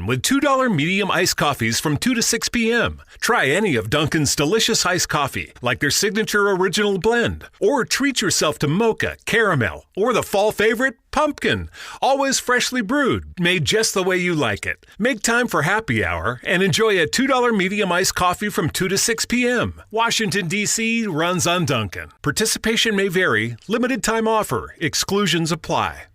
with $2 medium iced coffees from 2 to 6 p.m. Try any of Dunkin's delicious iced coffee, like their signature original blend. Or treat yourself to mocha, caramel, or the fall favorite, pumpkin. Always freshly brewed, made just the way you like it. Make time for happy hour and enjoy a $2 medium iced coffee from 2 to 6 p.m. Washington, D.C. runs on Dunkin'. Participation may vary. Limited time offer. Exclusions apply.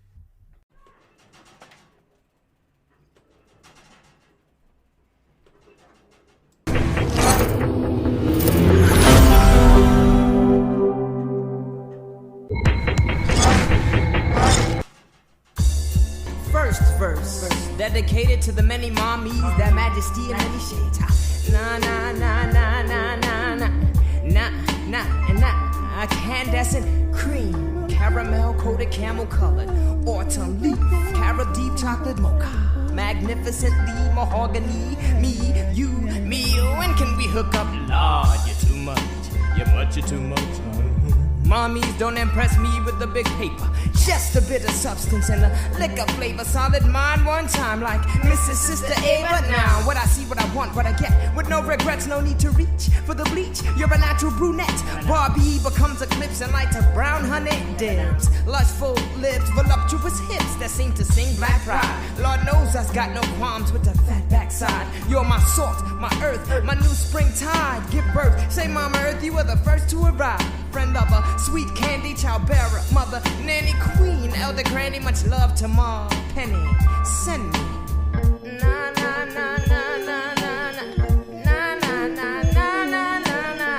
Verse dedicated to the many mommies, their majesty in many shades. Na na na na na na na na na and na. Candescent cream, caramel coated, camel colored, autumn leaf, carrot deep chocolate mocha, magnificently mahogany. Me, you, when can we hook up? Lord, you're too much, you're too much. Mommies don't impress me with the big paper. Just a bit of substance and a liquor flavor. Solid mind one time like Mrs. Sister A. But now, what I see, what I want, what I get. With no regrets, no need to reach for the bleach. You're a natural brunette. Barbie becomes eclipse and lights of brown honey dims. Lushful lips, voluptuous hips that seem to sing black pride. Lord knows I've got no qualms with the fat backside. You're my salt, my earth, my new springtide. Give birth, say Mama Earth, you were the first to arrive. Friend lover, sweet candy, child bearer, mother, nanny, queen, elder granny, much love to Ma, Penny, send me. Na na na na na na na na na na na na na.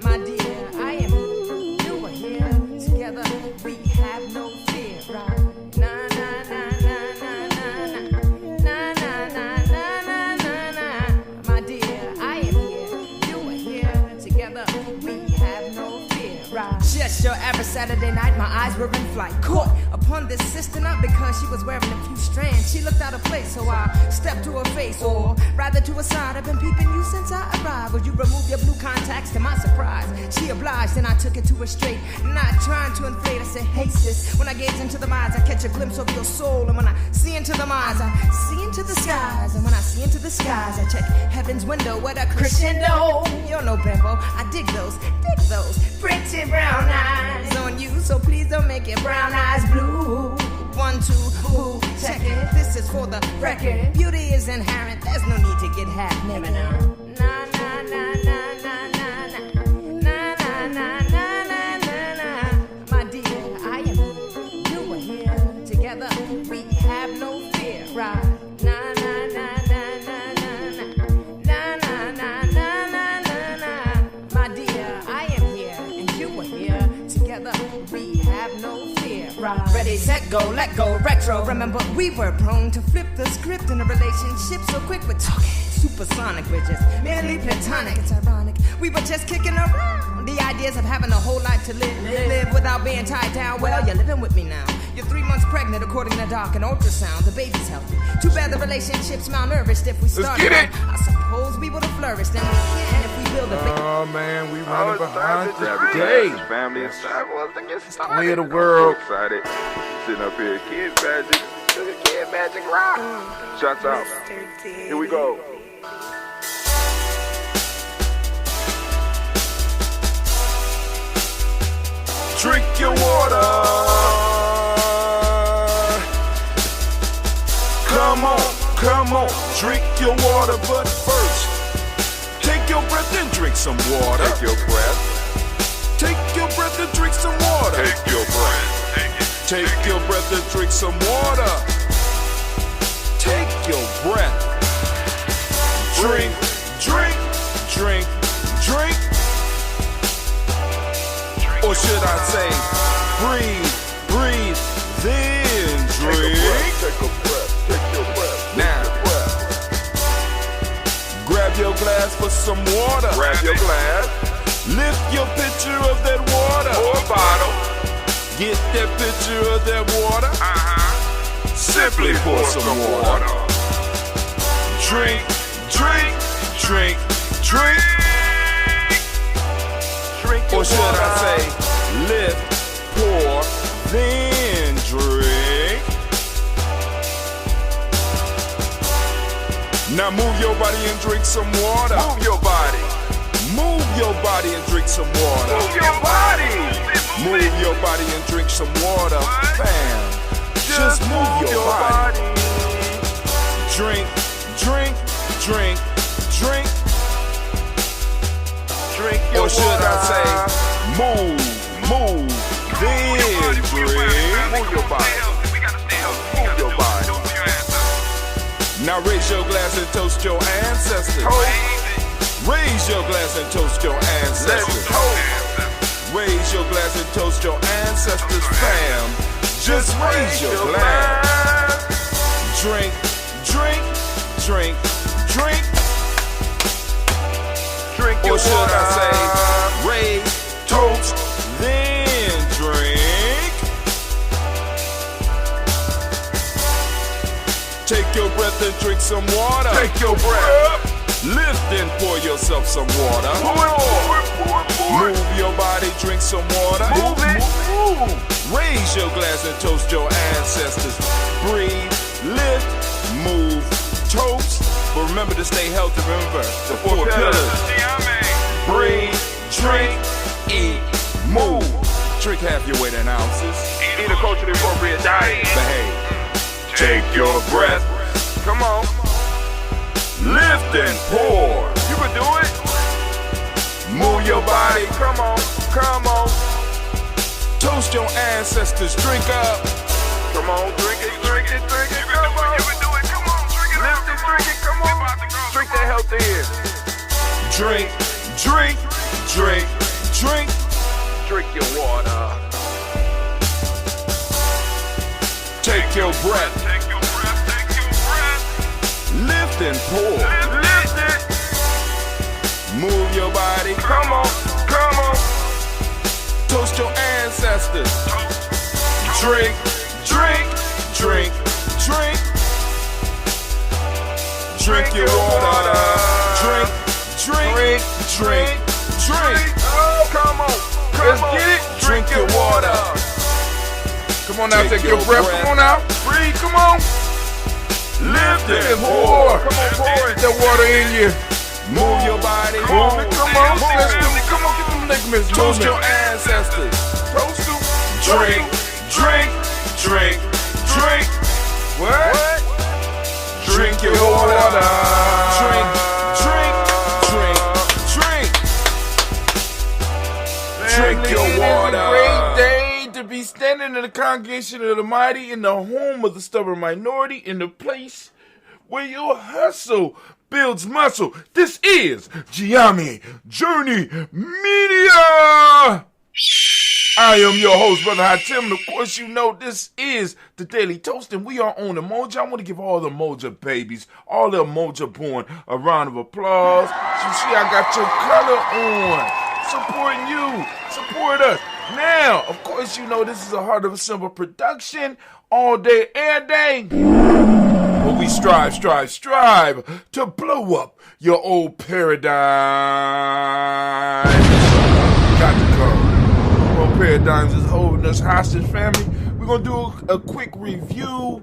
My dear, I am you are here together. We have no fear, right? Na na na na na na na na na na na na. My dear, I am here. You are here together. We have no fear, right? Just your average Saturday night, my eyes were in flight. Caught upon this sister, not because she was wearing a few strands. She looked out of place, so I stepped to her face, or rather to her side. I've been peeping you since I arrived. Would you remove your blue contacts? To my surprise, she obliged, and I took it to her straight. Not trying to inflate, I said, hey sis. When I gaze into the eyes, I catch a glimpse of your soul. And when I see into the eyes, I see into the skies. And when I see into the skies, I check heaven's window. What a crescendo. You're no bimbo. I dig those pretty brown eyes on you, so please don't make your brown eyes blue. 1, 2, ooh, check it. This is for the record. Beauty is inherent. There's no need to get half naked now. Na na na na na na na na na na na na na. My dear, I am you are here together. We have no fear, right? Na na na na na na na na na na na na. My dear, I am here and you are here together. We have no fear, right? Ready, set, go, let go, retro. Remember, we were prone to flip the script in a relationship, so quick with talking. Supersonic, we're just merely platonic. It's ironic, we were just kicking around the ideas of having a whole life to live without being tied down. Well, you're living with me now. You're 3 months pregnant, according to doc and ultrasound. The baby's healthy. Too bad the relationship's malnourished. If we started, I suppose we would have flourished, and we can if we build a big. Oh man, we running behind today. Family and cycles to get started. Way of the world. I'm excited. Sitting up here, Kid Magic Rock. Shouts out. Here we go. Drink your water. Come on, drink your water, but first, take your breath and drink some water. Take your breath. Take your breath and drink some water. Take your breath. Take your breath and drink some water. Take your breath. Drink, drink, drink, drink. Or should I say, breathe, then drink. Take a breath. Take your breath. Now, grab your glass for some water. Grab your glass. Lift your pitcher of that water. Or a bottle. Get that pitcher of that water. Simply pour some water. Drink, drink, drink, drink. Drink your or should water. I say, lift, pour, then drink. Now move your body and drink some water. Move your body. Move your body and drink some water. Move your body. Move your body and drink some water. Bam. Just move your body. Drink, drink, drink, drink. Drink your Or should water. I say, move, then drink. Move your body. Move your body. Now raise your glass and toast your ancestors. Raise your glass and toast your Let's ancestors. toast. Raise your glass and toast your ancestors, fam. Just raise your glass. Drink, drink, drink, drink. Drink your Or should water. I say, raise, toast, then drink. Take your breath and drink some water. Take your breath. Lift and pour yourself some water. Pour it. Move your body, drink some water. Move it. Raise your glass and toast your ancestors. Breathe, lift, move, toast. But remember to stay healthy. Remember the four pillars. Breathe, drink, eat, move. Drink half your weight in ounces. Eat a culturally appropriate diet. Behave. Take your breath. Come on. Lift and pour. You can do it. Move your body. Come on. Come on. Toast your ancestors. Drink up. Come on. Drink it. Drink it. Drink it. Come on. You can do it. Come on. Drink it. Lift it. Drink it. Come on. Drink that health in. Drink, drink, drink, drink. Drink your water. Take your breath. Take your breath. Take your breath. Lift and pour. Lift it. Move your body. Come on. Come on. Toast your ancestors. Drink, drink, drink, drink. Drink your water. Drink, drink, drink, drink. Oh, come on. Let's get it. Drink your water. Come on now, Take take your your breath. breath. Come on now. Breathe. Come on. Lift Lift and and pour. Come on, pour it. That water in you. Move your body. Move it. Come on. Let's do it. Come on, get them ligaments Toast moving. your ancestors. Toast them. Drink, drink, drink, drink. What? Drink your water. Drink, drink, drink, drink. Drink Family, your it is water. a great day to be standing in the congregation of the mighty, in the home of the stubborn minority, in the place where your hustle builds muscle. This is Giami Journey Media. I am your host, Brother Hatim, and of course you know this is the Daily Toast, and we are on Umoja. I want to give all the Umoja babies, all the Umoja born, a round of applause. You see, I got your color on, supporting you, support us. Now, of course you know this is a Heart of a Simple production, all day, air day. But we strive to blow up your old paradigm. Got to go. Old paradigms is holding us hostage, family. We're going to do a quick review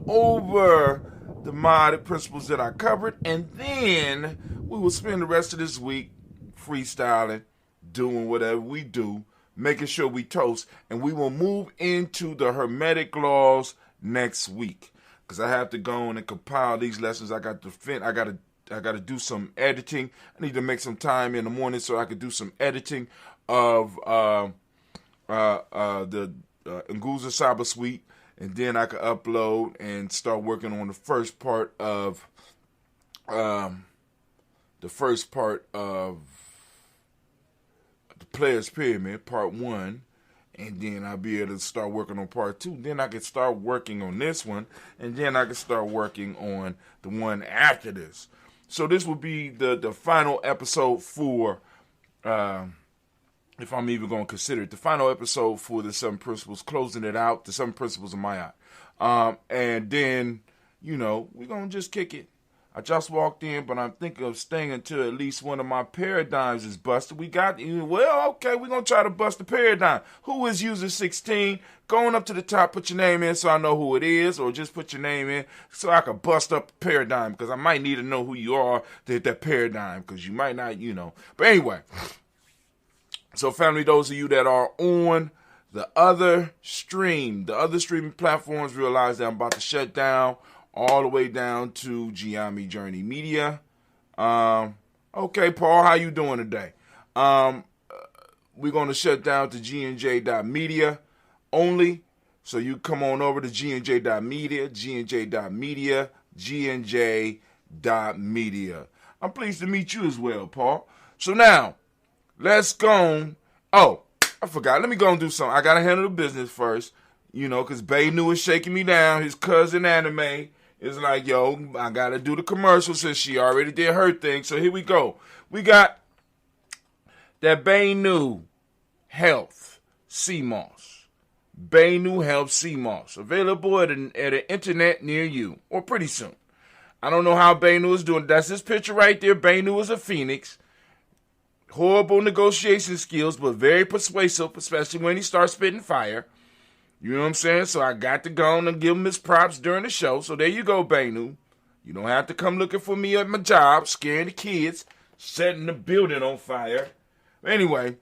over the Maat principles that I covered, and then we will spend the rest of this week freestyling, doing whatever we do, making sure we toast, and we will move into the hermetic laws next week. Because I have to go on and compile these lessons. I got to do some editing. I need to make some time in the morning so I can do some editing of the Nguza Saba suite, and then I can upload and start working on the first part of the Players Pyramid, part 1. And then I'll be able to start working on part 2. Then I can start working on this one. And then I can start working on the one after this. So this will be the final episode for, if I'm even going to consider it, the final episode for the 7 Principles, closing it out, the 7 Principles of Maat. And then, we're going to just kick it. I just walked in, but I'm thinking of staying until at least one of my paradigms is busted. We got, well, okay, we're going to try to bust the paradigm. Who is user 16? Going up to the top, put your name in so I know who it is, or just put your name in so I can bust up the paradigm, because I might need to know who you are to hit that paradigm, because you might not, But anyway, so family, those of you that are on the other streaming platforms, realize that I'm about to shut down all the way down to Giami Journey Media. Okay, Paul, how you doing today? We're going to shut down to gnj.media only. So you come on over to gnj.media, gnj.media, gnj.media. I'm pleased to meet you as well, Paul. So now, let's go. Oh, I forgot. Let me go and do something. I got to handle the business first, because Bay New is shaking me down. His cousin Anime is like, yo, I got to do the commercial since she already did her thing. So here we go. We got that Bay New Health Sea Moss. Bay New Health Sea Moss. Available at an internet near you, or pretty soon. I don't know how Bay New is doing. That's his picture right there. Bay New is a phoenix. Horrible negotiation skills, but very persuasive, especially when he starts spitting fire. You know what I'm saying? So I got to go on and give him his props during the show. So there you go, Bainu. You don't have to come looking for me at my job, scaring the kids, setting the building on fire. Anyway,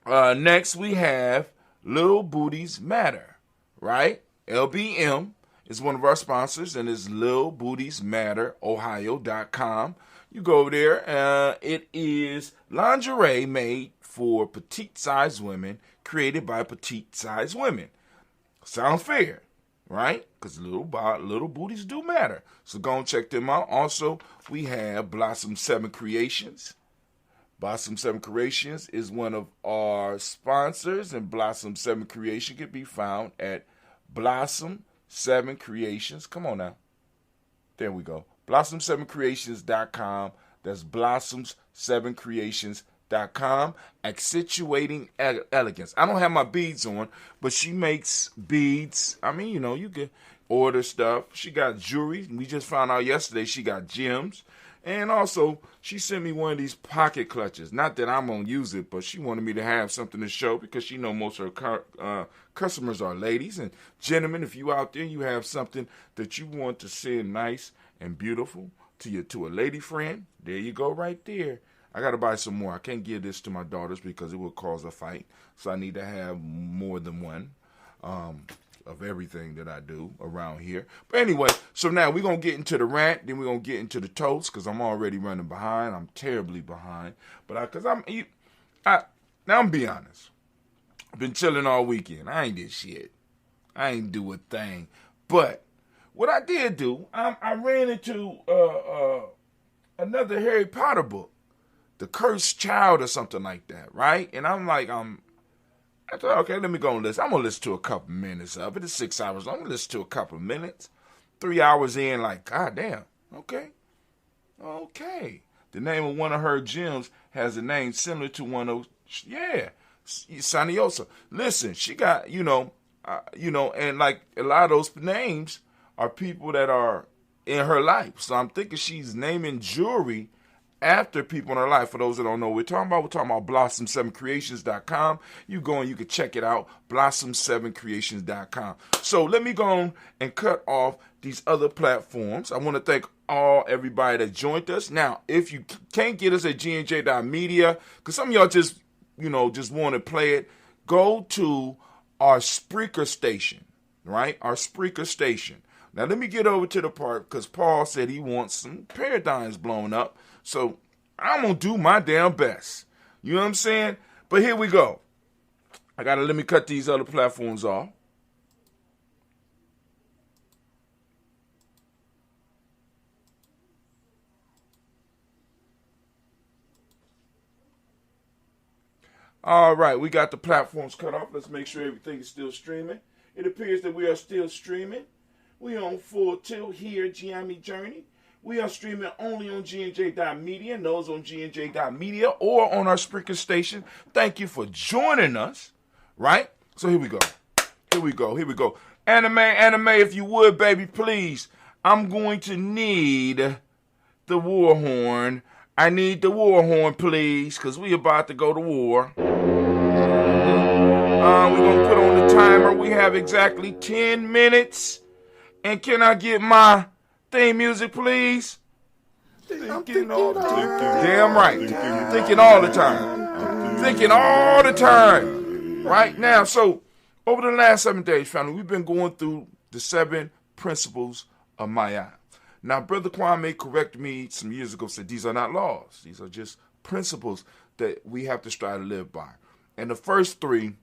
next we have Little Booties Matter, right? LBM is one of our sponsors, and it's Lil Booties Matter, Ohio.com. You go over there. It is lingerie made for petite-sized women, created by petite-sized women. Sound fair, right? Because little booties do matter. So go and check them out. Also, we have Blossom 7 Creations. Blossom 7 Creations is one of our sponsors, and Blossom 7 Creation can be found at Blossom 7 Creations. Come on now. There we go. Blossom7creations.com. That's Blossoms7creations.com. Accentuating elegance. I don't have my beads on, but she makes beads. I mean, you can order stuff. She got jewelry. We just found out yesterday she got gems. And also, she sent me one of these pocket clutches. Not that I'm going to use it, but she wanted me to have something to show because she know most of her customers are ladies. And gentlemen, if you out there, you have something that you want to send nice and beautiful to a lady friend, there you go right there. I got to buy some more. I can't give this to my daughters because it will cause a fight. So I need to have more than one of everything that I do around here. But anyway, so now we're going to get into the rant. Then we're going to get into the toast because I'm already running behind. I'm terribly behind. But now I'm be honest. I've been chilling all weekend. I ain't did shit. I ain't do a thing. But what I did do, I ran into another Harry Potter book, The Cursed Child or something like that, right? And I'm like, I thought, okay, let me go and listen. I'm going to listen to a couple minutes of it. It's 6 hours long. I'm going to listen to a couple minutes. 3 hours in, like, God damn, okay. The name of one of her gems has a name similar to one of, Saniosa. Listen, she got, and like a lot of those names are people that are in her life. So I'm thinking she's naming jewelry after people in her life. For those that don't know what we're talking about Blossom7creations.com. You go and you can check it out, Blossom7creations.com. So let me go on and cut off these other platforms. I want to thank everybody that joined us. Now, if you can't get us at gnj.media, because some of y'all just want to play it, go to our Spreaker station, right? Our Spreaker station. Now, let me get over to the part because Paul said he wants some paradigms blown up. So I'm going to do my damn best. You know what I'm saying? But here we go. Let me cut these other platforms off. All right, we got the platforms cut off. Let's make sure everything is still streaming. It appears that we are still streaming. We on full tilt here at Giami Journey. We are streaming only on gnj.media, and those on gnj.media or on our Spreaker station. Thank you for joining us, right? So here we go. Anime, if you would, baby, please. I'm going to need the war horn. I need the war horn, please, because we about to go to war. We're going to put on the timer. We have exactly 10 minutes. And can I get my theme music, please? Thinking all the time. Damn right. Thinking all the time. Thinking all the time. Right now. So, over the last 7 days, family, we've been going through the 7 principles of Maat. Now, Brother Kwame corrected me some years ago, said these are not laws. These are just principles that we have to strive to live by. And the first 3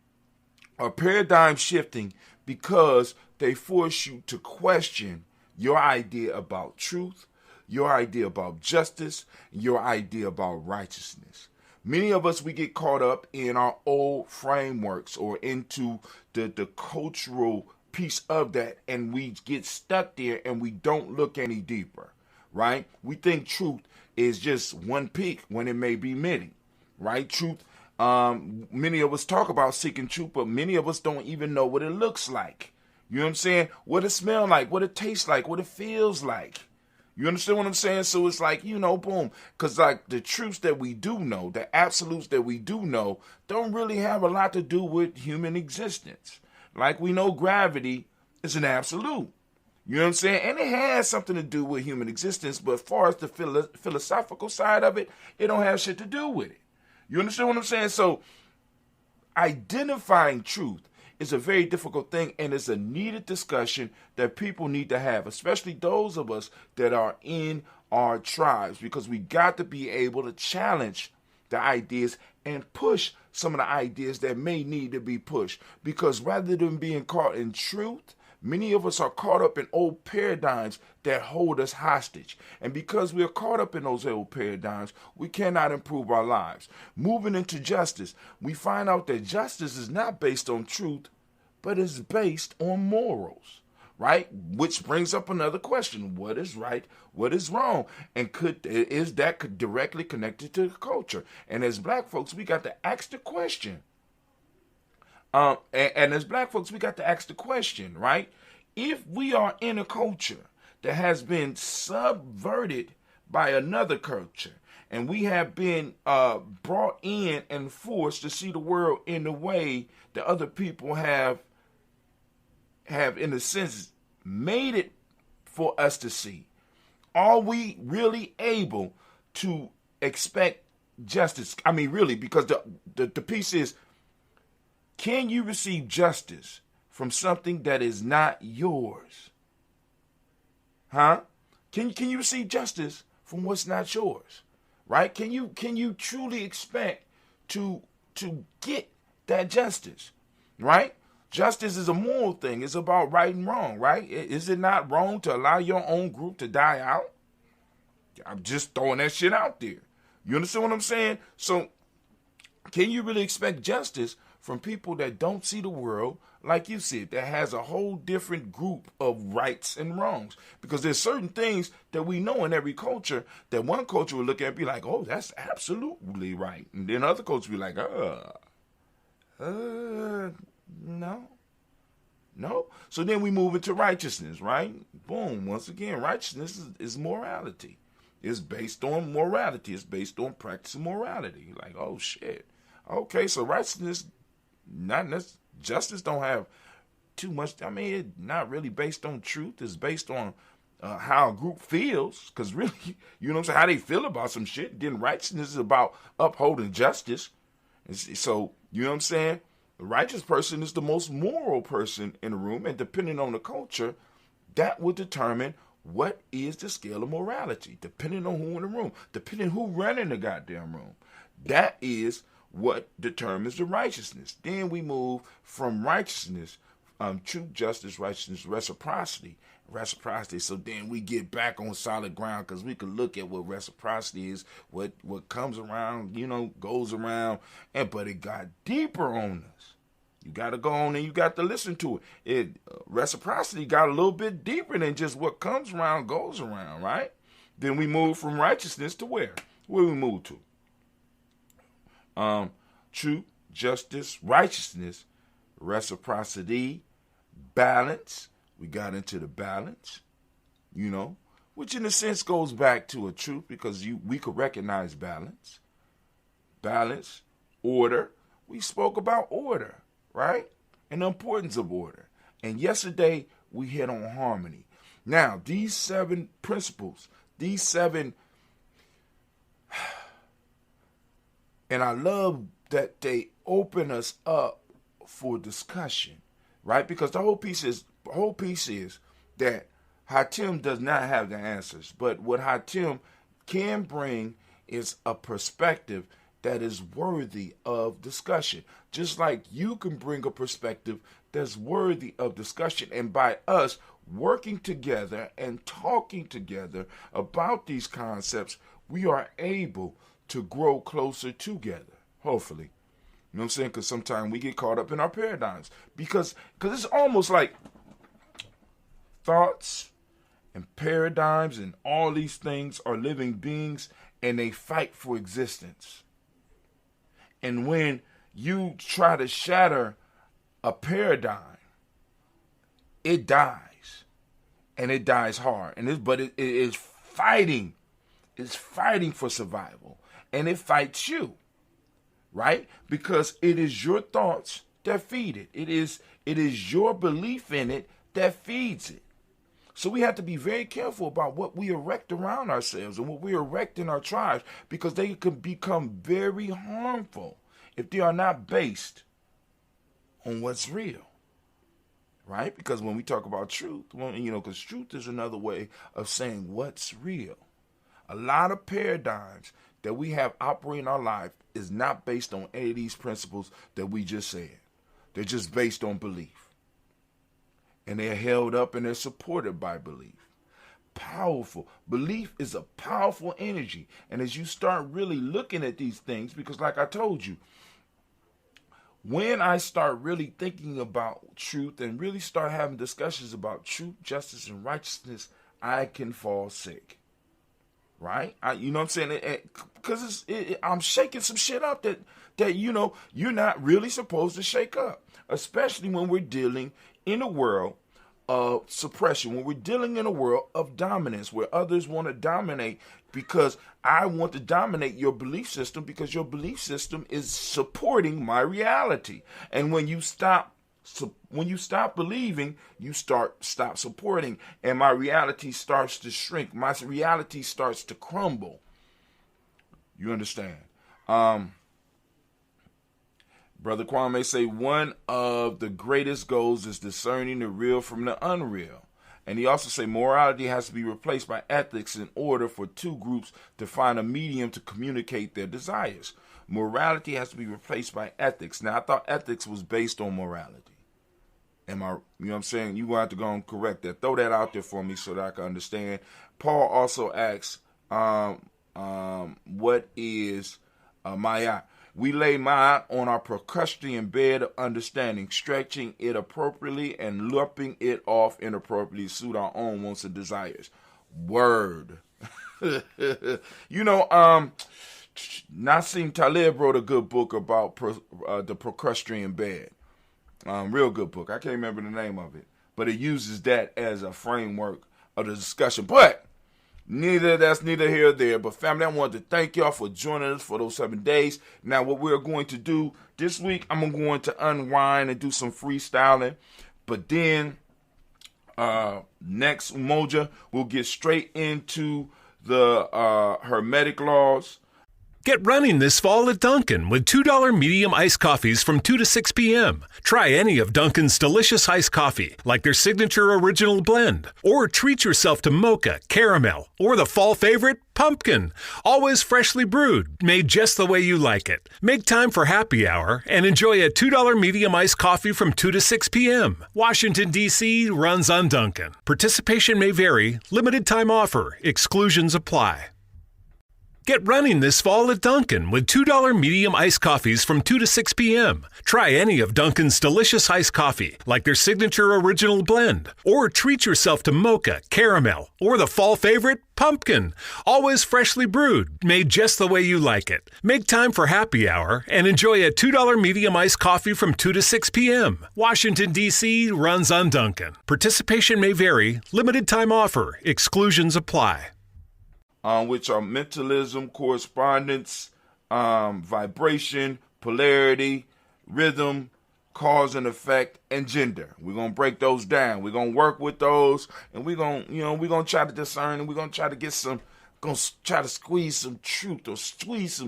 are paradigm shifting because they force you to question your idea about truth, your idea about justice, your idea about righteousness. Many of us, we get caught up in our old frameworks or into the cultural piece of that, and we get stuck there and we don't look any deeper, right? We think truth is just one peak when it may be many, right? Truth, many of us talk about seeking truth, but many of us don't even know what it looks like. You know what I'm saying? What it smells like, what it tastes like, what it feels like. You understand what I'm saying? So it's like, boom. Because like the truths that we do know, the absolutes that we do know, don't really have a lot to do with human existence. Like we know gravity is an absolute. You know what I'm saying? And it has something to do with human existence, but as far as the philosophical side of it, it don't have shit to do with it. You understand what I'm saying? So identifying truth is a very difficult thing, and it's a needed discussion that people need to have, especially those of us that are in our tribes, because we got to be able to challenge the ideas and push some of the ideas that may need to be pushed. Because rather than being caught in truth, many of us are caught up in old paradigms that hold us hostage. And because we are caught up in those old paradigms, we cannot improve our lives. Moving into justice, we find out that justice is not based on truth, but is based on morals, right? Which brings up another question. What is right? What is wrong? And is that directly connected to the culture? And as black folks, we got to ask the question. And as black folks, we got to ask the question, right? If we are in a culture that has been subverted by another culture, and we have been brought in and forced to see the world in the way that other people have in a sense made it for us to see, are we really able to expect justice? I mean, really, because the piece is, can you receive justice from something that is not yours? Huh? Can you receive justice from what's not yours? Right? Can you truly expect to get that justice? Right? Justice is a moral thing. It's about right and wrong, right? Is it not wrong to allow your own group to die out? I'm just throwing that shit out there. You understand what I'm saying? So, can you really expect justice from people that don't see the world like you see it, that has a whole different group of rights and wrongs? Because there's certain things that we know in every culture that one culture will look at and be like, oh, that's absolutely right. And then other cultures will be like, no. So then we move into righteousness, right? Boom. Once again, righteousness is morality. It's based on morality. It's based on practicing morality. Like, oh, shit. Okay, so righteousness, justice don't have too much. I mean, it's not really based on truth. It's based on how a group feels. Because really, you know what I'm saying, how they feel about some shit. Then righteousness is about upholding justice. So, you know what I'm saying? The righteous person is the most moral person in the room, and depending on the culture, that will determine what is the scale of morality, depending on who in the room, depending who running the goddamn room. That is what determines the righteousness. Then we move from righteousness, truth, justice, righteousness, reciprocity. So then we get back on solid ground, because we can look at what reciprocity is, what comes around, goes around, but it got deeper on us. You got to go on and you got to listen to it. Reciprocity got a little bit deeper than just what comes around goes around, right? Then we move from righteousness to where? Where we move to? Truth, justice, righteousness, reciprocity, balance. We got into the balance. which in a sense goes back to a truth because we could recognize balance, order. We spoke about order, right? And the importance of order. And yesterday we hit on harmony. Now, these 7 principles, and I love that they open us up for discussion, right? Because the whole piece is that Hatim does not have the answers, but what Hatim can bring is a perspective that is worthy of discussion. Just like you can bring a perspective that's worthy of discussion. And by us working together and talking together about these concepts, we are able to grow closer together, hopefully. You know what I'm saying? Because sometimes we get caught up in our paradigms. Because it's almost like thoughts and paradigms and all these things are living beings and they fight for existence. And when you try to shatter a paradigm, it dies. And it dies hard. But it is fighting. It's fighting for survival. And it fights you. Right? Because it is your thoughts that feed it. It is your belief in it that feeds it. So we have to be very careful about what we erect around ourselves and what we erect in our tribes, because they can become very harmful if they are not based on what's real. Right? Because when we talk about truth, because truth is another way of saying what's real. A lot of paradigms that we have operating our life is not based on any of these principles that we just said. They're just based on belief. And they're held up and they're supported by belief. Powerful. Belief is a powerful energy. And as you start really looking at these things, because like I told you, when I start really thinking about truth and really start having discussions about truth, justice, and righteousness, I can fall sick. Right? You know what I'm saying? Because I'm shaking some shit up that you're not really supposed to shake up. Especially when we're dealing in a world of suppression, when we're dealing in a world of dominance, where others want to dominate because I want to dominate your belief system because your belief system is supporting my reality. And when you stop believing, you stop supporting, and my reality starts to shrink. My reality starts to crumble. You understand? Brother Kwame say one of the greatest goals is discerning the real from the unreal. And he also say morality has to be replaced by ethics in order for two groups to find a medium to communicate their desires. Morality has to be replaced by ethics. Now, I thought ethics was based on morality. You know what I'm saying? You're going to have to go and correct that. Throw that out there for me so that I can understand. Paul also asks, what is Maat? We lay Maat on our Procrustean bed of understanding, stretching it appropriately and looping it off inappropriately to suit our own wants and desires. Word. Nassim Taleb wrote a good book about the Procrustean bed. Real good book. I can't remember the name of it, but it uses that as a framework of the discussion. But that's neither here or there. But family, I wanted to thank y'all for joining us for those 7 days. Now, what we're going to do this week, I'm going to unwind and do some freestyling. But then next Umoja, we'll get straight into the hermetic laws. Get running this fall at Dunkin' with $2 medium iced coffees from 2 to 6 p.m. Try any of Dunkin's delicious iced coffee, like their signature original blend. Or treat yourself to mocha, caramel, or the fall favorite, pumpkin. Always freshly brewed, made just the way you like it. Make time for happy hour and enjoy a $2 medium iced coffee from 2 to 6 p.m. Washington, D.C. runs on Dunkin'. Participation may vary. Limited time offer. Exclusions apply. Get running this fall at Dunkin' with $2 medium iced coffees from 2 to 6 p.m. Try any of Dunkin's delicious iced coffee, like their signature original blend. Or treat yourself to mocha, caramel, or the fall favorite, pumpkin. Always freshly brewed, made just the way you like it. Make time for happy hour and enjoy a $2 medium iced coffee from 2 to 6 p.m. Washington, D.C. runs on Dunkin'. Participation may vary. Limited time offer. Exclusions apply. Which are mentalism, correspondence, vibration, polarity, rhythm, cause and effect, and gender. We're going to break those down. We're going to work with those, and we're going to try to discern, and we're going to try to get try to squeeze some truth or squeeze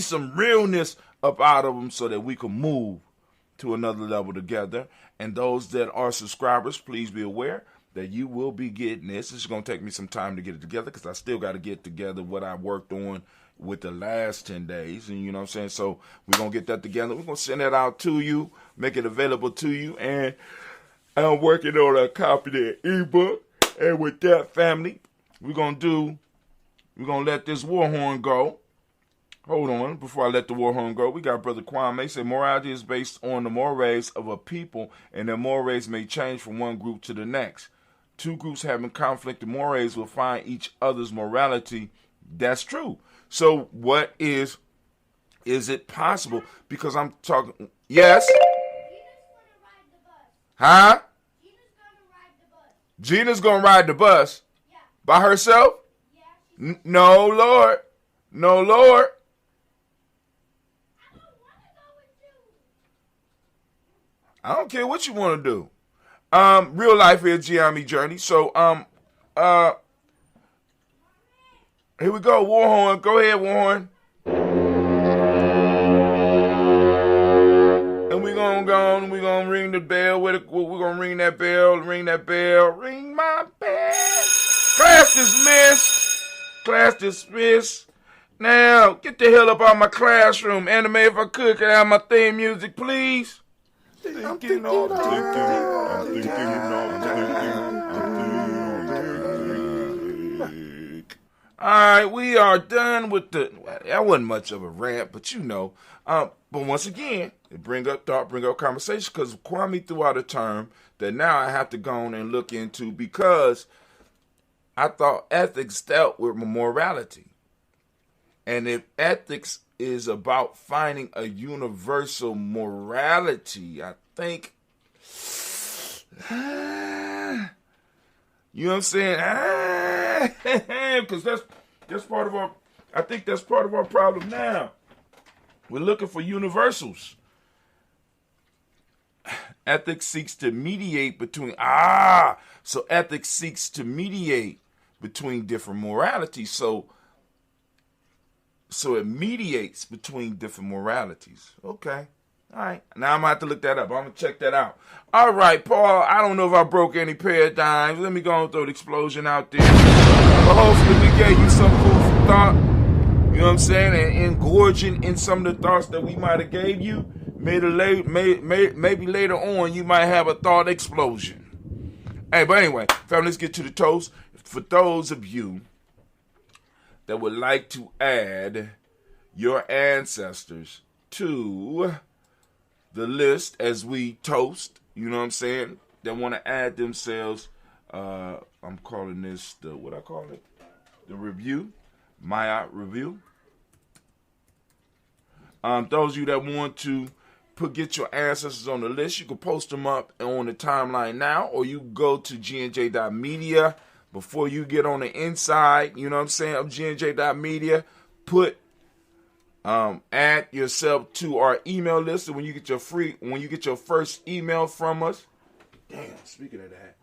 some realness up out of them so that we can move to another level together. And those that are subscribers, please be aware that you will be getting this. It's going to take me some time to get it together because I still got to get together what I worked on with the last 10 days. And you know what I'm saying? So we're going to get that together. We're going to send that out to you, make it available to you. And I'm working on a copy of the ebook. And with that, family, we're going to let this war horn go. Hold on, before I let the war horn go, we got Brother Kwame say morality is based on the mores of a people, and their mores may change from one group to the next. Two groups having conflict, the mores will find each other's morality. That's true. So what is it possible? Because I'm talking, yes? Huh? Gina's gonna ride the bus? Yeah. By herself? Yeah. No, Lord. No, Lord. I don't care what you want to do. Real life is Giami Journey. So, here we go. War horn. Go ahead, war horn. And we're going to go and we're going to ring the bell. We're going to ring that bell. Ring that bell. Ring my bell. Class dismissed. Class dismissed. Now, get the hell up out of my classroom. Anime, if I could I have my theme music, please? I'm thinking all right, we are done with that wasn't much of a rant, but but once again, it bring up thought, bring up conversation, because Kwame threw out a term that now I have to go on and look into, because I thought ethics dealt with morality. And if ethics is about finding a universal morality, I think, you know what I'm saying? Because that's part of our problem now. We're looking for universals. Ethics seeks to mediate between, so ethics seeks to mediate between different moralities. So it mediates between different moralities. Okay. All right. Now I'm going to have to look that up. I'm going to check that out. All right, Paul. I don't know if I broke any paradigms. Let me go and throw the explosion out there. But hopefully we gave you some food for thought. You know what I'm saying? And engorging in some of the thoughts that we might have gave you. Maybe later on you might have a thought explosion. Hey, but anyway, family, let's get to the toast. For those of you that would like to add your ancestors to the list as we toast, you know what I'm saying, that want to add themselves, I'm calling this the review, Maat review. Those of you that want to get your ancestors on the list, you can post them up on the timeline now, or you go to gnj.media. Before you get on the inside, you know what I'm saying, of gnj.media, add yourself to our email list. And when you get your first email from us, damn, speaking of that,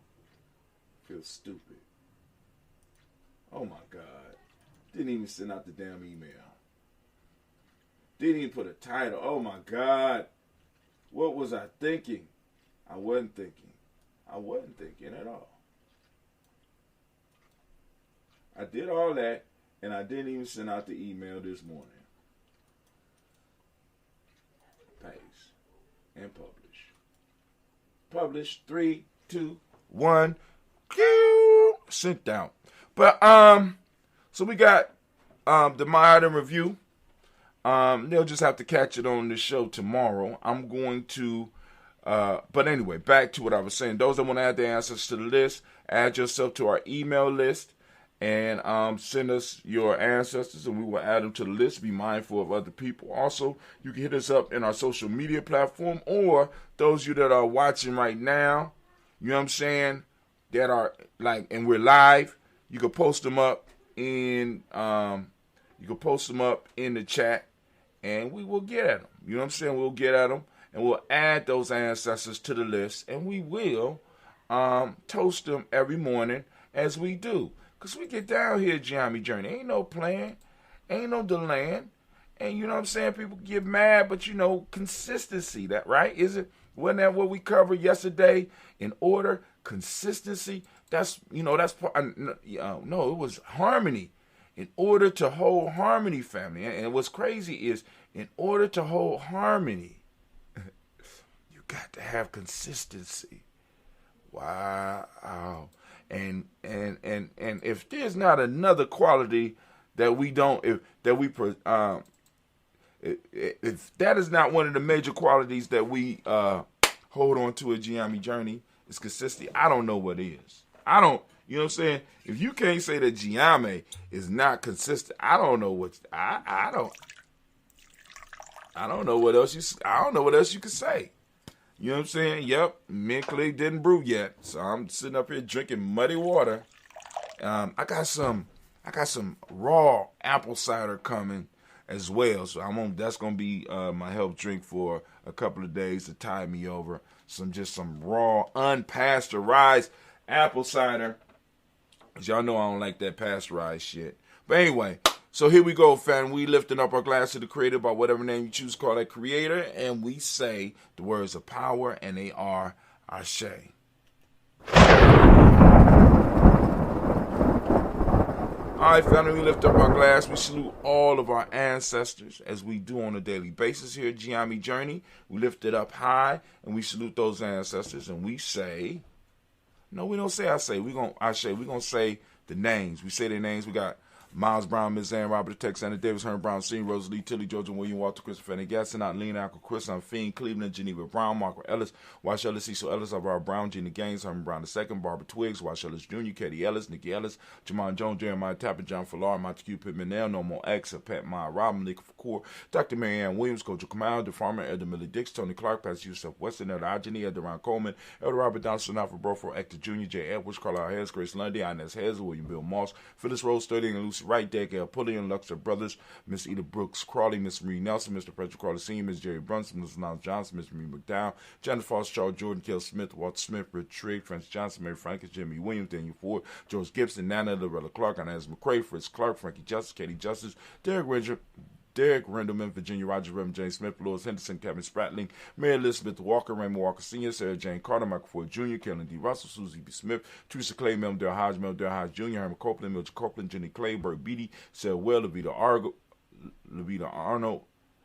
feels stupid. Oh my God. Didn't even send out the damn email. Didn't even put a title. Oh my God. What was I thinking? I wasn't thinking at all. I did all that, and I didn't even send out the email this morning. Paste and publish. Publish. 3, 2, 1. Sent out. But so we got the My Item Review, they'll just have to catch it on the show tomorrow. I'm going to, but anyway, back to what I was saying. Those that want to add their answers to the list, add yourself to our email list, and send us your ancestors, and we will add them to the list. Be mindful of other people. Also, you can hit us up in our social media platform, or those of you that are watching right now, you know what I'm saying, that are like, and we're live, you can post them up in the chat, and we will get at them. You know what I'm saying? We'll get at them, and we'll add those ancestors to the list, and we will toast them every morning as we do. Because we get down here, Giammi Journey. Ain't no plan. Ain't no delaying. And you know what I'm saying? People get mad, but you know, consistency, that right? Wasn't that what we covered yesterday? In order, consistency. That's, you know, that's part, no, it was harmony. In order to hold harmony, family. And what's crazy is, in order to hold harmony, you got to have consistency. Wow. And if there's not another quality that we don't, if that is not one of the major qualities that we hold on to a Giammi Journey, is consistency. I don't know what is. You know what I'm saying? If you can't say that Giammi is not consistent, I don't know what I don't know what else you could say. You know what I'm saying? Yep, me and Clay didn't brew yet, so I'm sitting up here drinking muddy water. I got some raw apple cider coming as well, so that's gonna be my help drink for a couple of days to tide me over. Some raw, unpasteurized apple cider. Cause y'all know I don't like that pasteurized shit. But anyway. So here we go, fam. We lifting up our glass to the Creator by whatever name you choose to call that Creator, and we say the words of power, and they are Ashe. All right, family, we lift up our glass. We salute all of our ancestors, as we do on a daily basis here at Giammi Journey. We lift it up high, and we salute those ancestors, and we say, no, we don't say I say. We're going to say the names. We say their names. We got Miles Brown, Ms. Ann, Robert Tex, Anna Davis, Herman Brown, Senior, Rosalie, Tilly, Georgia, William, Walter, Christopher, Fanny Gasson, Lena, Uncle Chris, Fiend, Cleveland, Geneva Brown, Marco Ellis, Wash Ellis, Cecil Ellis, Alvaro Brown, Gina Gaines, Herman Brown II, Barbara Twiggs, Wash Ellis Jr., Katie Ellis, Nikki Ellis, Jamon Jones, Jeremiah Tapper, John Fallar, Montague Pittman, No More X, Pat Maya, Robin, Nick Facour, Dr. Marianne Williams, Coach Kamal, the Farmer, Elder Millie Dix, Tony Clark, Pastor Yusuf Weston, Elder Ajani, Elder Ron Coleman, Elder Robert Donaldson, Alfred Broford, Actor Jr., J. Edwards, Carlisle Harris, Grace Lundy, Inez Hazel, William Bill Moss, Phyllis Rose, Sterling, and Lucy Wright, Dale Pulliam, Luxor Brothers, Miss Eda Brooks Crawley, Miss Marie Nelson, Mr. Frederick Crawley Sr., Miss Jerry Brunson, Miss Lance Johnson, Miss Marie McDowell, Janet Foss, Charles Jordan, Kel Smith, Walter Smith, Rich Trigg, Francis Johnson, Mary Francis, Jimmy Williams, Daniel Ford, George Gibson, Nana, Loretta Clark, Inez McCrae, Fritz Clark, Frankie Justice, Katie Justice, Derek Rendelman, Virginia Rogers, Reverend James Smith, Louis Henderson, Kevin Spratling, Mary Elizabeth Walker, Raymond Walker Sr., Sarah Jane Carter, Michael Ford Jr., Kellen D. Russell, Susie B. Smith, Teresa Clay, Mel Dale Hodge, Jr., Herman Copeland, Mildred Copeland, Jenny Clay, Burt Beatty, Sarah Well, Levita Arnold,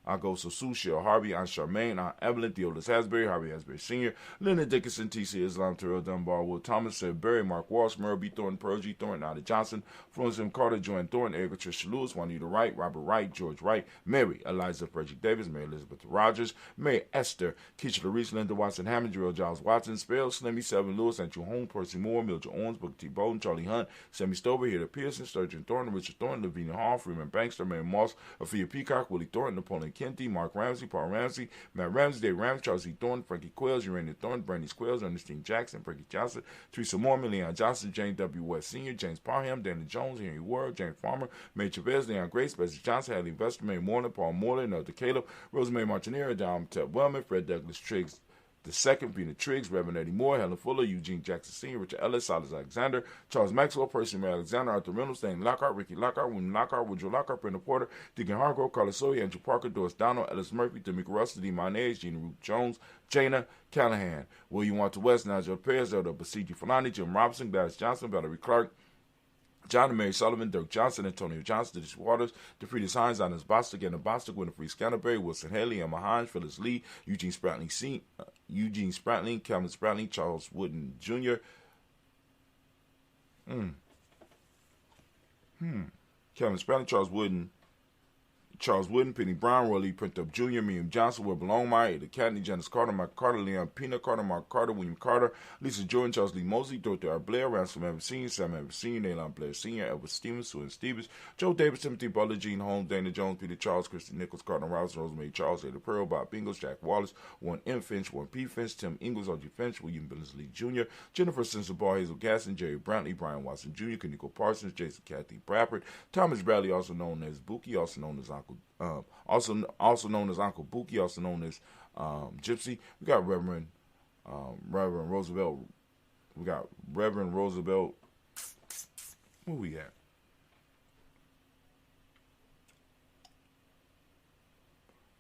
Agosto Sushil, Harvey, Aunt Charmaine, Aunt Evelyn, Theodis Hasbury, Harvey Hasbury Sr., Leonard Dickinson, T.C. Islam, Terrell Dunbar, Will Thomas, Seth Berry, Mark Walsh, Merle B. Thornton, Pearl G. Thornton, Nada Johnson, Florence M. Carter, Joanne Thornton, Erica Tricia Lewis, Juanita Wright, Robert Wright, George Wright, Mary Eliza Frederick Davis, Mary Elizabeth Rogers, Mary Esther, Keisha Larice, Linda Watson Hammond, Jarrell Giles Watson, Spell, Slimmy, Selvin Lewis, Andrew Holmes, Percy Moore, Mildred Owens, Booker T. Bowden, Charlie Hunt, Sammy Stover, Hilda Pearson, Sturgeon Thornton, Richard Thornton, Lavina Hall, Freeman Bankster, Mary Moss, Afia Peacock, Willie Thornton, Napoleon Kenty, Mark Ramsey, Paul Ramsey, Matt Ramsey, Dave Ramsey, Charles E. Thornton, Frankie Quills, Urania Thornton, Brandy Squills, Ernestine Jackson, Frankie Johnson, Teresa Mormon, Leon Johnson, Jane W. West Sr., James Parham, Danny Jones, Henry Ward, Jane Farmer, May Chavez, Leon Grace, Bessie Johnson, Hadley Investor, May Mourner, Paul Moreland, Elder Caleb, Rosemary Martinera, Dom Ted Wellman, Fred Douglas Triggs, the second, Vina Triggs, Reverend Eddie Moore, Helen Fuller, Eugene Jackson Sr., Richard Ellis, Silas Alexander, Charles Maxwell, Percy May Alexander, Arthur Reynolds, Stan Lockhart, Ricky Lockhart, William Lockhart, Woodrow Lockhart, Brenda Porter, Deacon Hargrove, Carlos Sawyer, Andrew Parker, Doris Donald, Ellis Murphy, Demika Russell, D. Monez, Gina Ruth Jones, Jana Callahan, William Walter West, Nigel Perez, Elder Basiji Fulani, Jim Robinson, Gladys Johnson, Valerie Clark, John and Mary Sullivan, Dirk Johnson, Antonio Johnson, Dennis Waters, DeFriedis Hines, Annis Bostic, Anna Bostic, Winifred Scanterbury, Wilson Haley, Emma Hines, Phyllis Lee, Eugene Spratling, Calvin Spratling, Charles Wooden Jr., Kevin Spelling, Charles Wooden, Penny Brown, Roy Lee Printup Jr., Miriam Johnson, Will Longmire, Ada Cadney, Janice Carter, Mike Carter, Leon Pina Carter, Mark Carter, William Carter, Lisa Jordan, Charles Lee Mosley, Dorothy R. Blair, Ransom Evans Sr., Sam Evans Sr., Naylon Blair Sr., Edward Stevens, Susan Stevens, Joe Davis, Timothy Butler, Gene Holmes, Dana Jones, Peter Charles, Christy Nichols, Cardinal Rouse, Rosemary Charles, Ada Pearl, Bob Ingles, Jack Wallace, Warren M. Finch, Warren P. Finch, Tim Ingles, R.G. Finch, William Billingsley Jr., Jennifer Sensabaugh, Hazel Gasson, Jerry Brantley, Brian Watson Jr., Kaniko Parsons, Jason Kathy Bradford, Thomas Bradley, also known as Buki, also known as Uncle also known as Uncle Buki, also known as Gypsy. We got Reverend Roosevelt. We got Reverend Roosevelt. Where we at?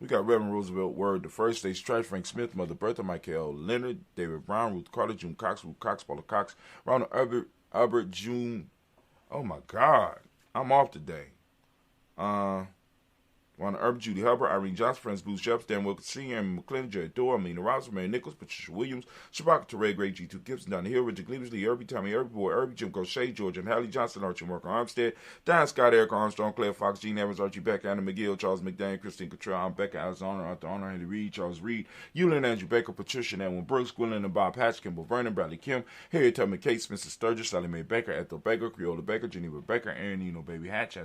We got Reverend Roosevelt Word, the First Stage Trash, Frank Smith, Mother Bertha, Michael Leonard, David Brown, Ruth Carter, June Cox, Ruth Cox, Paula Cox, Ronald Albert, June. Oh my God, I'm off today. Ronald Urban, Judy Hubbard, Irene Johnson, Friends Booth Shepherd, Dan Wilkins Sr., Amy McClendon, Jerry Dorr, Amina Robinson, Mary Nichols, Patricia Williams, Shabaka Teray, Greg G2 Gibson, Donna Hill, Richard Cleavers, Lee Irby, Tommy Irby, Boy Irby, Jim Crochet, George and Hallie Johnson, Archie Marker Armstead, Diane Scott, Eric Armstrong, Claire Fox, Gene Evans, Archie Beck, Anna McGill, Charles McDaniel, Christine Cottrell, Aunt Becca, Alexander, Arthur Honor, Henry Reed, Charles Reed, Eulin Andrew Baker, Patricia and Edwin Brooks, Gwendolyn and Bob Hatch, Kimball Vernon, Bradley Kim, Harriet Tubman Kate, Spencer Sturgis, Sally Mae Baker, Ethel Baker, Creola Baker, Geneva Baker, Aaron Eno Baby Hatch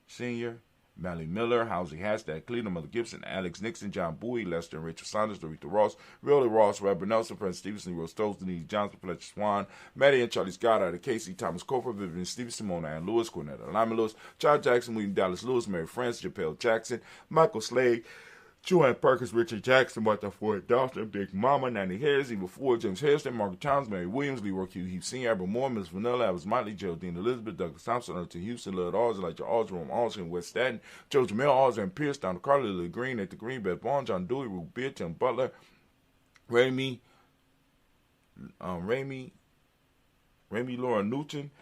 Sr., Mally Miller, Housie Hashtag, Cleveland, Mother Gibson, Alex Nixon, John Bowie, Lester and Rachel Saunders, Dorita Ross, Really Ross, Robert Nelson, Prince Stevenson, Rose Stokes, Denise Johnson, Fletcher Swan, Maddie and Charlie Scott, Ada Casey, Thomas Cofer, Vivian Stevenson, Mona Ann Lewis, Cornetta Lyman Lewis, Charles Jackson, William Dallas Lewis, Mary France, Japel Jackson, Michael Slade, Joanne Perkins, Richard Jackson, Martha Ford Dawson, Big Mama, Nanny Harris, Eva Ford, James Harrison, Margaret Towns, Mary Williams, Leroy Q. Heath Sr., Albert Moore, Miss Vanilla, Alice Motley, Geraldine Elizabeth, Douglas Thompson, Arthur Houston, Lord Alls, Elijah Alls, Jerome Alls, and West Staten, Joe Jamel Alls, and Pierce, Don Carly, Lily Green, Nathan Green, Beth Vaughn, John Dewey, Ruth Beard, Tim Butler, Raimi, Laura Newton,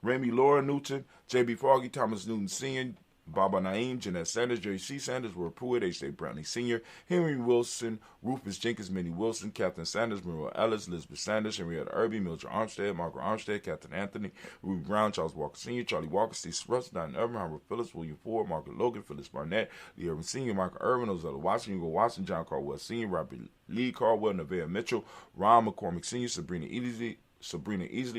Laura Newton, J.B. Foggy, Thomas Newton Sr., Baba Naeem, Jeanette Sanders, Jerry C. Sanders, Roy Pruitt, H.A. Brownlee Sr., Henry Wilson, Rufus Jenkins, Minnie Wilson, Captain Sanders, Muriel Ellis, Elizabeth Sanders, Henrietta Irby, Mildred Armstead, Margaret Armstead, Captain Anthony, Ruby Brown, Charles Walker Sr., Charlie Walker, Steve Russ, Don Irvin, Howard Phillips, William Ford, Margaret Logan, Phyllis Barnett, Lee Irvin Sr., Michael Irvin, Ozella Watson, Hugo Watson, John Caldwell Sr., Robert Lee Caldwell, Nevaeh Mitchell, Ron McCormick Sr., Sabrina Easley,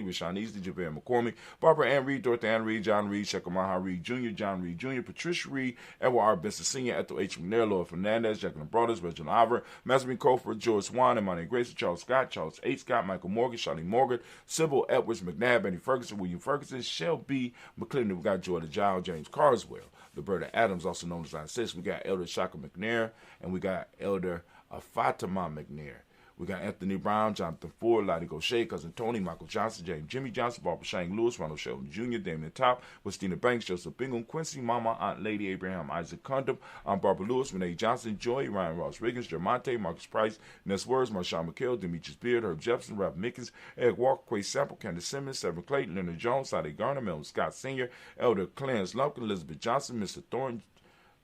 Rashawn Easley, JaVale McCormick, Barbara Ann Reed, Dorothy Ann Reed, John Reed, Shekamaha Reed Jr., John Reed Jr., Patricia Reed, Edward R. Benson Sr., Ethel H. McNair, Laura Fernandez, Jacqueline Brothers, Reginald Ivor, Masmin Colford, George Swan, Imani Grace, Charles Scott, Charles H. Scott, Michael Morgan, Charlie Morgan, Sybil Edwards, McNabb, Benny Ferguson, William Ferguson, Shelby McClendon. We got Jordan Giles, James Carswell, Roberta Adams, also known as I6. We got Elder Shaka McNair, and we got Elder Fatima McNair. We got Anthony Brown, Jonathan Ford, Lottie Gaucher, Cousin Tony, Michael Johnson, James Jimmy Johnson, Barbara Shang Lewis, Ronald Sheldon Jr., Damian Top, Christina Banks, Joseph Bingham, Quincy Mama, Aunt Lady, Abraham Isaac Condom, Aunt Barbara Lewis, Renee Johnson, Joy, Ryan Ross Riggins, Jermonte, Marcus Price, Ness Words, Marshawn McHale, Demetrius Beard, Herb Jefferson, Ralph Mickens, Eric Walker, Quay Sample, Candace Simmons, Severin Clayton, Leonard Jones, Sade Garner, Melvin Scott Sr., Elder Clarence Lumpkin, Elizabeth Johnson, Mr. Thornton,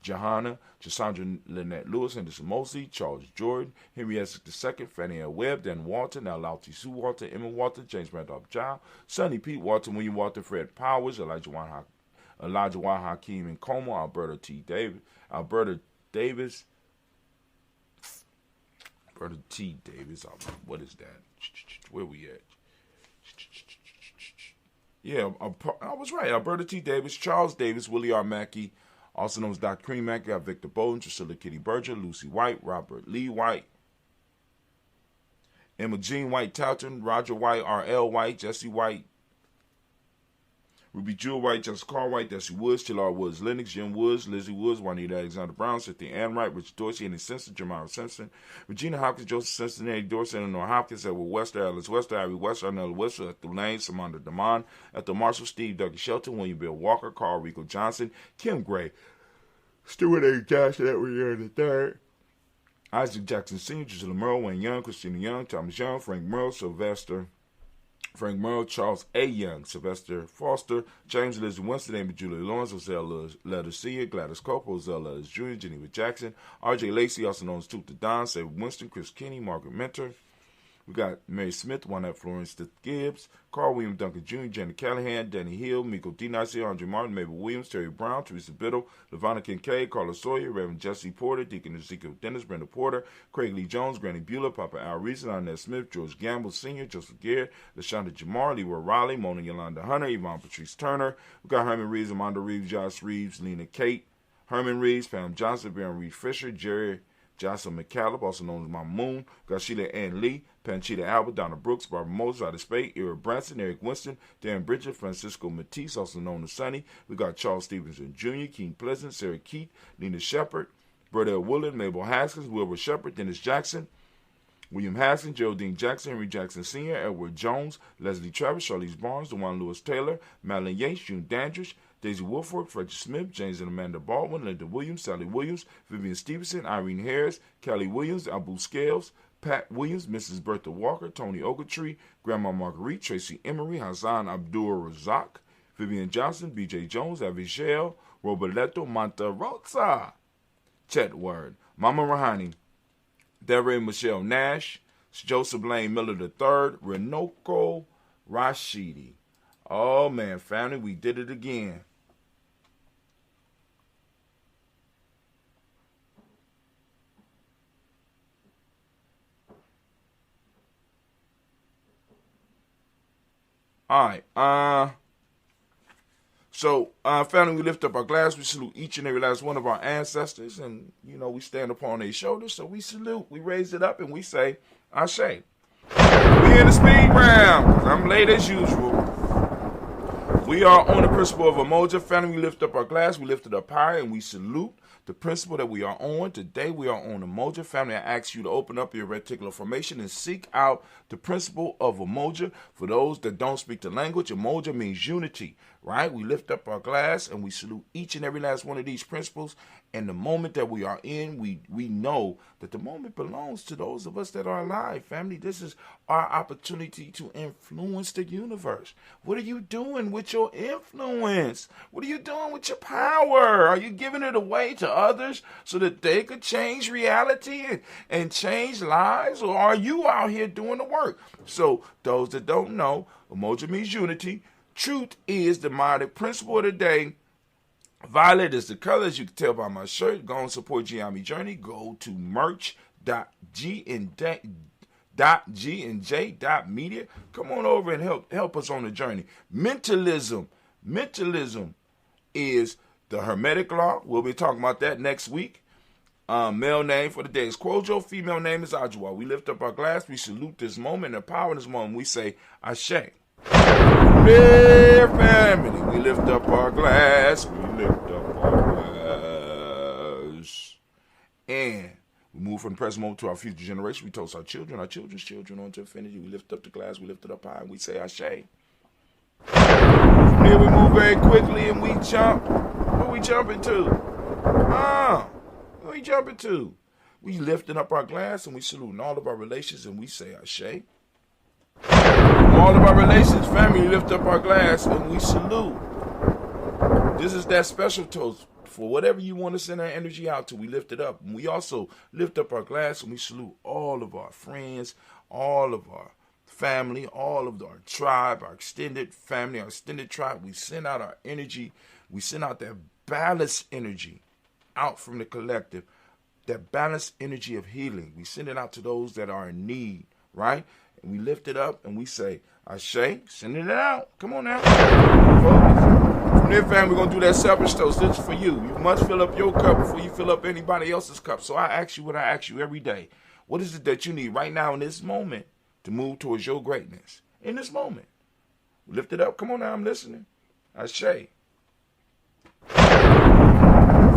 Johanna, Cassandra Lynette Lewis, Henderson Mosley, Charles Jordan, Henry Essex II, Fannie L. Webb, Dan Walton, Now Lauti Sue Walton, Emma Walton, James Randolph Giles, Sonny Pete Walton, William Walton, Fred Powers, Elijah Y. Hakeem and Como, Alberta T. Davis, what is that? Where we at? Yeah, I was right. Alberta T. Davis, Charles Davis, Willie R. Mackey, also known as Dr. Cream Mackey, got Victor Bowden, Drusilla Kitty Berger, Lucy White, Robert Lee White, Emma Jean White Touton, Roger White, R.L. White, Jesse White, Ruby Jewel White, Jessica Carr White, Desi Woods, Chillard Woods, Lennox, Jim Woods, Lizzie Woods, Juanita Alexander Brown, Cynthia Ann Wright, Richard Dorsey, Annie Simpson, Jamara Simpson, Regina Hopkins, Joseph Simpson, Eddie Dorsey, Eleanor Hopkins, Edward Wester, Alice Wester, Ivy Wester, Arnella Wester, Ethel Lane, Samantha Damon, Ethel Marshall, Steve Dougie Shelton, William Bill Walker, Carl Rico Johnson, Kim Gray, Stuart A. Jackson, Edward Year III, Isaac Jackson Sr., Gisela Merle, Wayne Young, Christina Young, Thomas Young, Frank Merle, Charles A. Young, Sylvester Foster, James Lizzie Winston, Amy Julie Lawrence, Ozell Letter Sr., Gladys Cope, Ozell Letters Jr., Geneva Jackson, R.J. Lacey, also known as Tooth the Don, Save Winston, Chris Kinney, Margaret Mentor, We got Mary Smith, Juanette Florence Gibbs, Carl William Duncan Jr., Jenny Callahan, Danny Hill, Miko Dinasi, Andre Martin, Mabel Williams, Terry Brown, Teresa Biddle, Lavonna Kincaid, Carla Sawyer, Reverend Jesse Porter, Deacon Ezekiel Dennis, Brenda Porter, Craig Lee Jones, Granny Beulah, Papa Al Reason, Arnett Smith, George Gamble Sr., Joseph Garrett, LaShonda Jamar, Leroy Riley, Mona Yolanda Hunter, Yvonne Patrice Turner. We got Herman Reeves, Amanda Reeves, Josh Reeves, Lena Kate, Herman Reeves, Pam Johnson, Baron Reed Fisher, Jerry Jocelyn McCallum, also known as Mama Moon, got Sheila Ann Lee, Panchita Albert, Donna Brooks, Barbara Moses, Ryder Spade, Eric Branson, Eric Winston, Dan Bridget, Francisco Matisse, also known as Sonny. We got Charles Stevenson Jr., Keen Pleasant, Sarah Keith, Nina Shepard, Burdell Woodland, Mabel Haskins, Wilbur Shepard, Dennis Jackson, William Haskins, Geraldine Jackson, Henry Jackson Sr., Edward Jones, Leslie Travis, Charlize Barnes, DeJuan Lewis Taylor, Madeline Yates, June Dandridge, Daisy Wolford, Frederick Smith, James and Amanda Baldwin, Linda Williams, Sally Williams, Vivian Stevenson, Irene Harris, Kelly Williams, Abu Scales, Pat Williams, Mrs. Bertha Walker, Tony Ogletree, Grandma Marguerite, Tracy Emery, Hassan Abdul Razak, Vivian Johnson, B.J. Jones, Avichelle, Roberto Monterosa, Chet Word, Mama Rahani, Deborah Michelle Nash, Joseph Lane Miller III, Renoko Rashidi. Oh man, family, we did it again. All right. So, family, we lift up our glass. We salute each and every last one of our ancestors. And, we stand upon their shoulders. So we salute. We raise it up and we say, Ashe. We in the speed round. I'm late as usual. We are on the principle of Umoja. Family, we lift up our glass. We lift it up high and we salute the principle that we are on. Today we are on Umoja. Family, I ask you to open up your reticular formation and seek out the principle of Umoja. For those that don't speak the language, Umoja means unity, right? We lift up our glass and we salute each and every last one of these principles. And the moment that we are in, we know that the moment belongs to those of us that are alive. Family, this is our opportunity to influence the universe. What are you doing with your influence? What are you doing with your power? Are you giving it away to others so that they could change reality and change lives? Or are you out here doing the work? So those that don't know, Umoja means unity. Truth is the modern principle of the day. Violet is the color, as you can tell by my shirt. Go and support Giami Journey. Go to merch.g&j.media. Come on over and help us on the journey. Mentalism is the hermetic law. We'll be talking about that next week. Male name for the day is Kwojo. Female name is Ajua. We lift up our glass. We salute this moment and power in this moment. We say Ashe. Dear family, we lift up our glass. We lift up our glass. And we move from the present moment to our future generation. We toast our children's children on to infinity. We lift up the glass. We lift it up high. And we say Ashe. From here we move very quickly and we jump. Where we jumping to? Where we jumping to? We lifting up our glass and we saluting all of our relations and we say Ashe. All of our relations, family, lift up our glass and we salute. This is that special toast for whatever you want to send our energy out to. We lift it up. And we also lift up our glass and we salute all of our friends, all of our family, all of our tribe, our extended family, our extended tribe. We send out our energy. We send out that balanced energy out from the collective, that balanced energy of healing. We send it out to those that are in need, right? And we lift it up and we say, Ashe, sending it out. Come on now. From there, family, we're going to do that selfish toast. This is for you. You must fill up your cup before you fill up anybody else's cup. So I ask you what I ask you every day. What is it that you need right now in this moment to move towards your greatness? In this moment. Lift it up. Come on now. I'm listening. Ashe.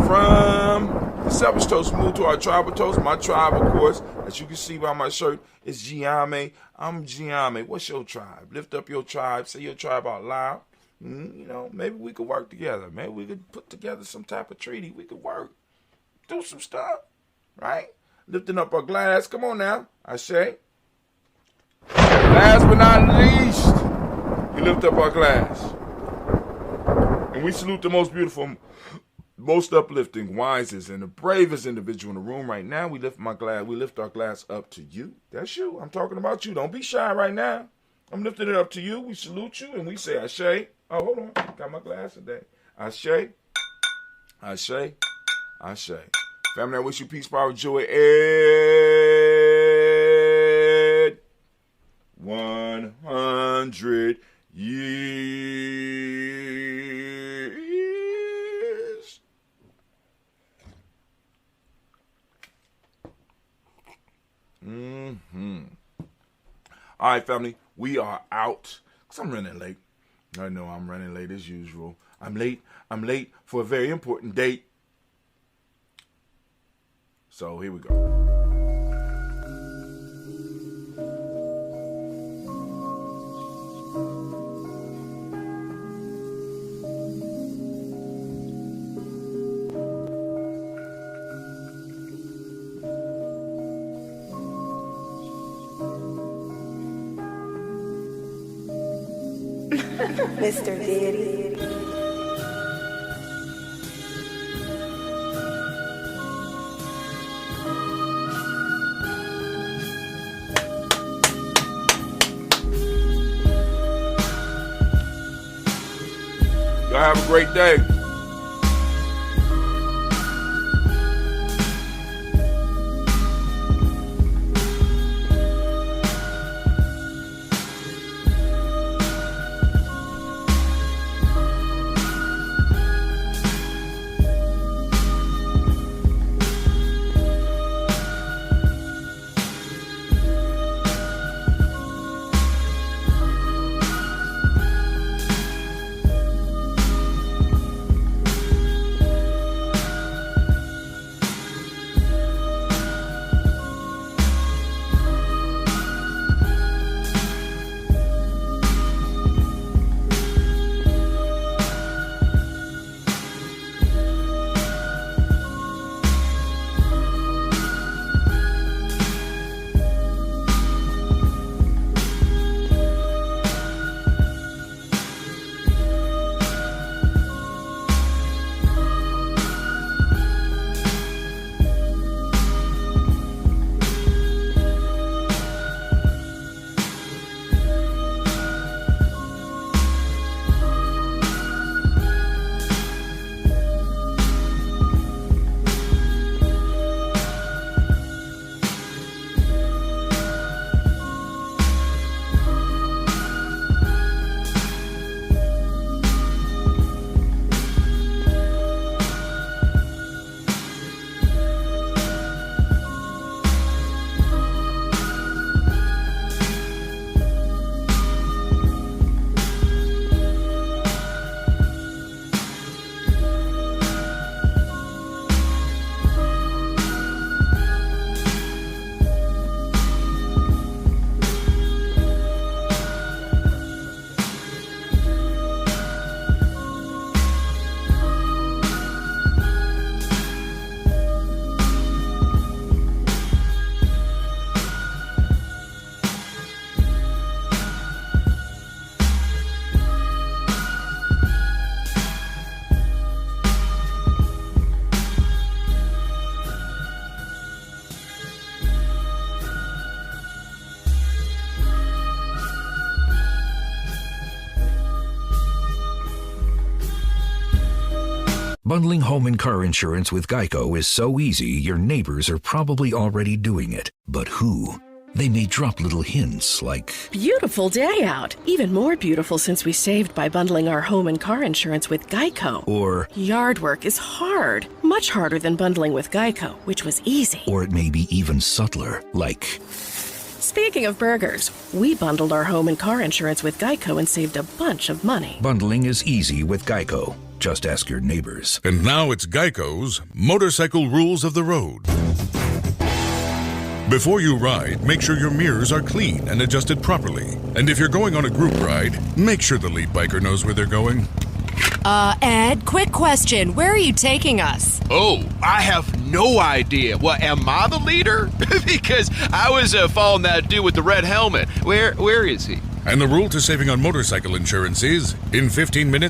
From the selfish toast, move to our tribal toast. My tribe, of course, as you can see by my shirt, is Giame. I'm Giame. What's your tribe? Lift up your tribe. Say your tribe out loud. Maybe we could work together. Maybe we could put together some type of treaty. We could work. Do some stuff. Right? Lifting up our glass. Come on now. Ashe. Last but not least, we lift up our glass. And we salute the most beautiful most uplifting, wisest, and the bravest individual in the room right now. We lift our glass up to you. That's you. I'm talking about you. Don't be shy right now. I'm lifting it up to you. We salute you and we say Ashe. Oh, hold on. Got my glass today. Ashe. Ashe. Ashe. Family, I wish you peace, power, joy, and 100 years. All right, family, we are out. Because I'm running late. I know I'm running late as usual. I'm late for a very important date. So here we go. Mr. Diddy. Y'all have a great day. Bundling home and car insurance with Geico is so easy, your neighbors are probably already doing it. But who? They may drop little hints like, beautiful day out. Even more beautiful since we saved by bundling our home and car insurance with Geico. or, Yard work is hard. Much harder than bundling with Geico, which was easy. or it may be even subtler, like, Speaking of burgers, we bundled our home and car insurance with Geico and saved a bunch of money. bundling is easy with Geico. Just ask your neighbors. And now it's Geico's Motorcycle Rules of the Road. Before you ride, make sure your mirrors are clean and adjusted properly. And if you're going on a group ride, make sure the lead biker knows where they're going. Ed, quick question. Where are you taking us? Oh, I have no idea. Well, am I the leader? Because I was following that dude with the red helmet. Where is he? And the rule to saving on motorcycle insurance is, in 15 minutes,